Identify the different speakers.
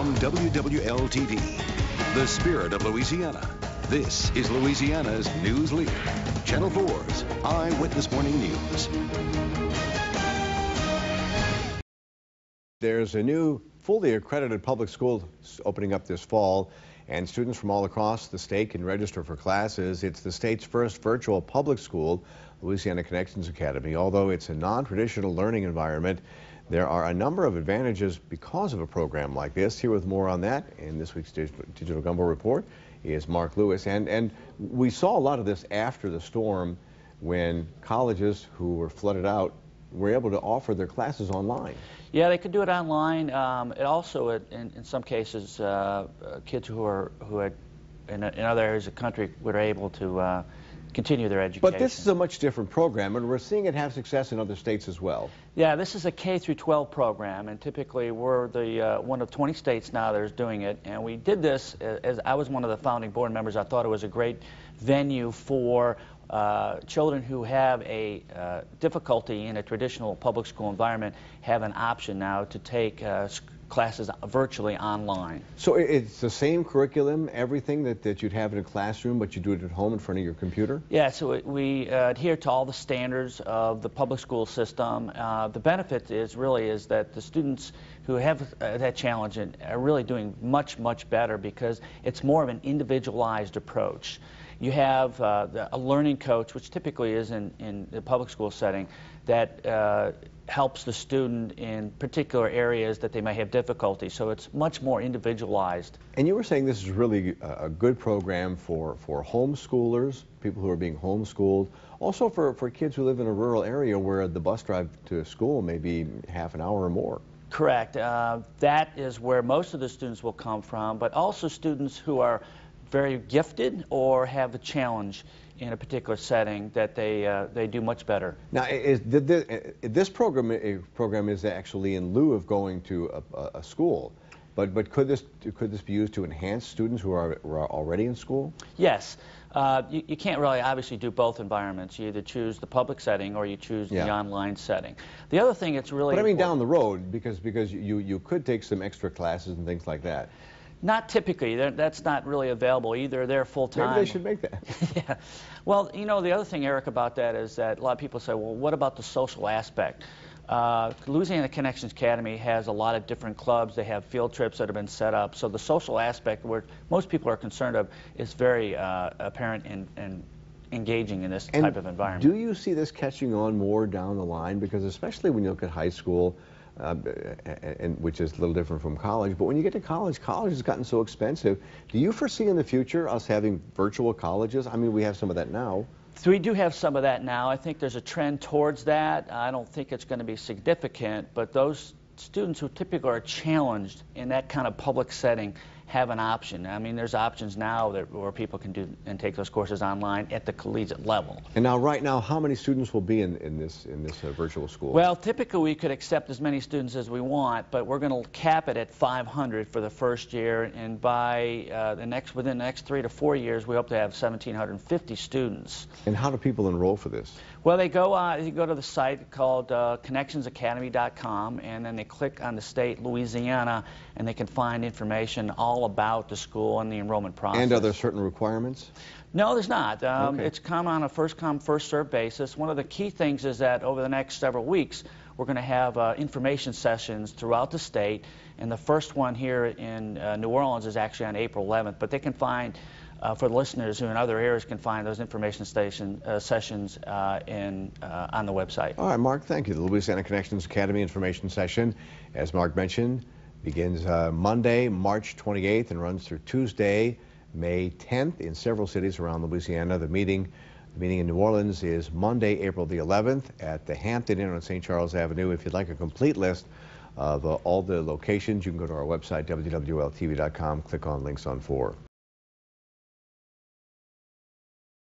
Speaker 1: from WWL-TV, the spirit of Louisiana. This is Louisiana's news leader, Channel 4's Eyewitness Morning News.
Speaker 2: There's a new fully accredited public school opening up this fall, and students from all across the state can register for classes. It's the state's first virtual public school, Louisiana Connections Academy. Although it's a non-traditional learning environment, there are a number of advantages because of a program like this. Here with more on that in this week's Digital Gumbo Report is Mark Lewis. And we saw a lot of this after the storm when colleges who were flooded out were able to offer their classes online.
Speaker 3: Yeah, they could do it online. It also, in some cases, kids who had in other areas of the country were able to continue their education.
Speaker 2: But this is a much different program, and we're seeing it have success in other states as well.
Speaker 3: Yeah, this is a K-12 program, and typically we're the one of 20 states now that is doing it. And we did this as I was one of the founding board members. I thought it was a great venue for children who have a difficulty in a traditional public school environment have an option now to take classes virtually online.
Speaker 2: So it's the same curriculum, everything that you'd have in a classroom, but you do it at home in front of your computer?
Speaker 3: Yeah, so we adhere to all the standards of the public school system. The benefit is that the students who have that challenge are really doing much, much better because it's more of an individualized approach. You have a learning coach, which typically is in the public school setting, that helps the student in particular areas that they may have difficulty. So it's much more individualized. And
Speaker 2: you were saying this is really a good program for homeschoolers, people who are being homeschooled, also for kids who live in a rural area where the bus drive to school may be half an hour or more.
Speaker 3: Correct. That is where most of the students will come from, but also students who are very gifted or have a challenge in a particular setting that they do much better.
Speaker 2: Now, this program is actually in lieu of going to a school, but could this be used to enhance students who are already in school?
Speaker 3: Yes. You can't really obviously do both environments. You either choose the public setting or you choose the online setting. The other thing it's really
Speaker 2: But I mean down the road, because you could take some extra classes and things like that.
Speaker 3: Not typically. That's not really available either. They're full-time.
Speaker 2: Maybe they should make that.
Speaker 3: Yeah. Well, you know, the other thing, Eric, about that is that a lot of people say, well, what about the social aspect? Louisiana Connections Academy has a lot of different clubs. They have field trips that have been set up. So the social aspect, where most people are concerned of, is very apparent and engaging in this type of environment.
Speaker 2: Do you see this catching on more down the line? Because especially when you look at high school, which is a little different from college, but when you get to college has gotten so expensive. Do you foresee in the future us having virtual colleges? I mean, we have some of that now.
Speaker 3: So we do have some of that now. I think there's a trend towards that. I don't think it's going to be significant, but those students who typically are challenged in that kind of public setting have an option. I mean, there's options now where people can do and take those courses online at the collegiate level.
Speaker 2: And now, right now, how many students will be in this virtual school?
Speaker 3: Well, typically we could accept as many students as we want, but we're going to cap it at 500 for the first year, and by within the next 3 to 4 years, we hope to have 1,750 students.
Speaker 2: And how do people enroll for this?
Speaker 3: Well, they go to the site called connectionsacademy.com, and then they click on the state Louisiana, and they can find information all about the school and the enrollment process.
Speaker 2: And are there certain requirements?
Speaker 3: No, there's not.
Speaker 2: Okay.
Speaker 3: It's come on a first-come, first-served basis. One of the key things is that over the next several weeks, we're going to have information sessions throughout the state, and the first one here in New Orleans is actually on April 11th, but they can find for the listeners who in other areas can find those information sessions on the website.
Speaker 2: All right, Mark, thank you. The Louisiana Connections Academy information session, as Mark mentioned, begins Monday, March 28th and runs through Tuesday, May 10th in several cities around Louisiana. The meeting in New Orleans is Monday, April the 11th at the Hampton Inn on St. Charles Avenue. If you'd like a complete list of all the locations, you can go to our website, WWLTV.com, click on links on 4.